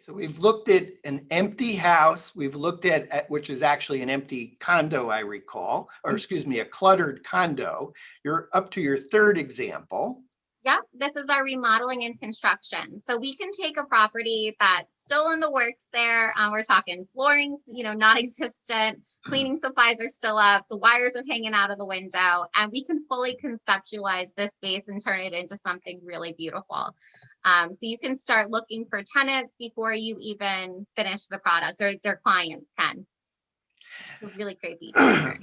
So we've looked at an empty house. We've looked at which is actually an empty condo, I recall, or excuse me, a cluttered condo. You're up to your third example. Yep, this is our remodeling and construction. So we can take a property that's still in the works there. We're talking floorings, non-existent, cleaning supplies are still up, the wires are hanging out of the window, and we can fully conceptualize this space and turn it into something really beautiful. So you can start looking for tenants before you even finish the product, or their clients can. It's a really great feature.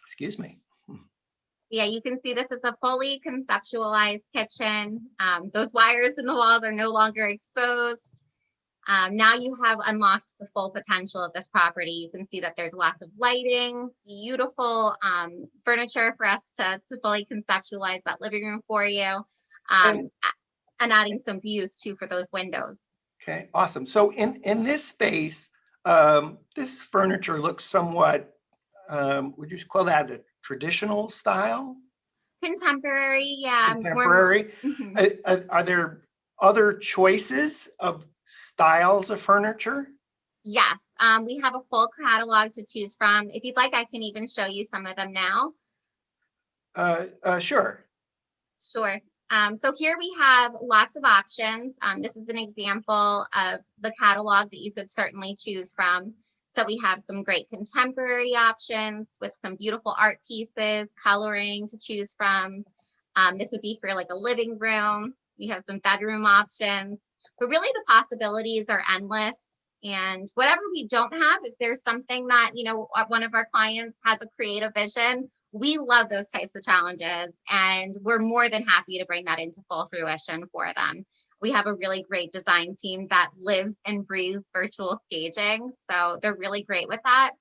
Excuse me. Yeah, you can see this is a fully conceptualized kitchen. Those wires in the walls are no longer exposed. Now you have unlocked the full potential of this property. You can see that there's lots of lighting, beautiful furniture for us to fully conceptualize that living room for you, and adding some views too for those windows. Okay, awesome. So in this space, this furniture looks somewhat, would you call that a traditional style? Contemporary, yeah. Contemporary. Are there other choices of styles of furniture? Yes, we have a full catalog to choose from. If you'd like, I can even show you some of them now. Sure. Sure. So here we have lots of options. This is an example of the catalog that you could certainly choose from. So we have some great contemporary options with some beautiful art pieces, coloring to choose from. This would be for like a living room. We have some bedroom options, but really the possibilities are endless. And whatever we don't have, if there's something that, one of our clients has a creative vision, we love those types of challenges, and we're more than happy to bring that into full fruition for them. We have a really great design team that lives and breathes virtual staging, so they're really great with that.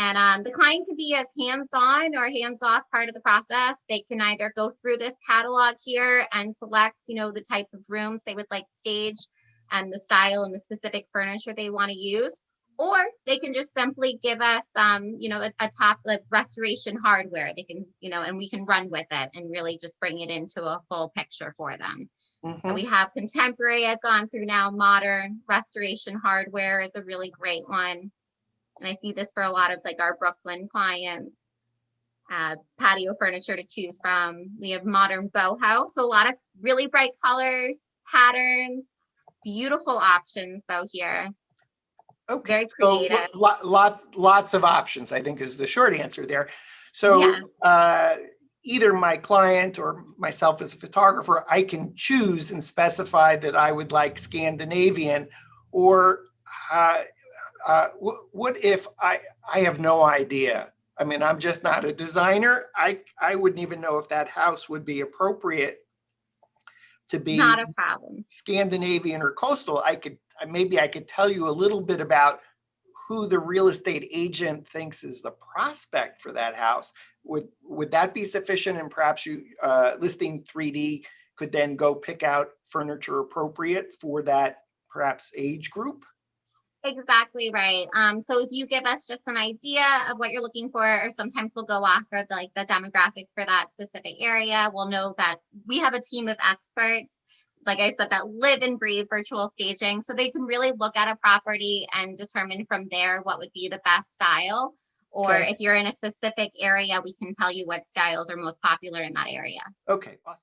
And the client can be as hands-on or hands-off part of the process. They can either go through this catalog here and select, the type of rooms they would like staged and the style and the specific furniture they want to use. Or they can just simply give us, a top like restoration hardware. They can, and we can run with it and really just bring it into a full picture for them. And we have contemporary. I've gone through now. Modern restoration hardware is a really great one. And I see this for a lot of like our Brooklyn clients. Patio furniture to choose from. We have modern boho, so a lot of really bright colors, patterns, beautiful options though here. Okay. Very creative. So lots of options, I think, is the short answer there. So either my client or myself as a photographer, I can choose and specify that I would like Scandinavian, or what if I have no idea? I mean, I'm just not a designer. I wouldn't even know if that house would be appropriate to be not a problem. Scandinavian or coastal. Maybe I could tell you a little bit about who the real estate agent thinks is the prospect for that house. Would that be sufficient? And perhaps you, Listing3D, could then go pick out furniture appropriate for that perhaps age group? Exactly right. So if you give us just an idea of what you're looking for, or sometimes we'll go after the demographic for that specific area, we'll know that we have a team of experts, like I said, that live and breathe virtual staging. So they can really look at a property and determine from there what would be the best style. Or if you're in a specific area, we can tell you what styles are most popular in that area. Okay, awesome.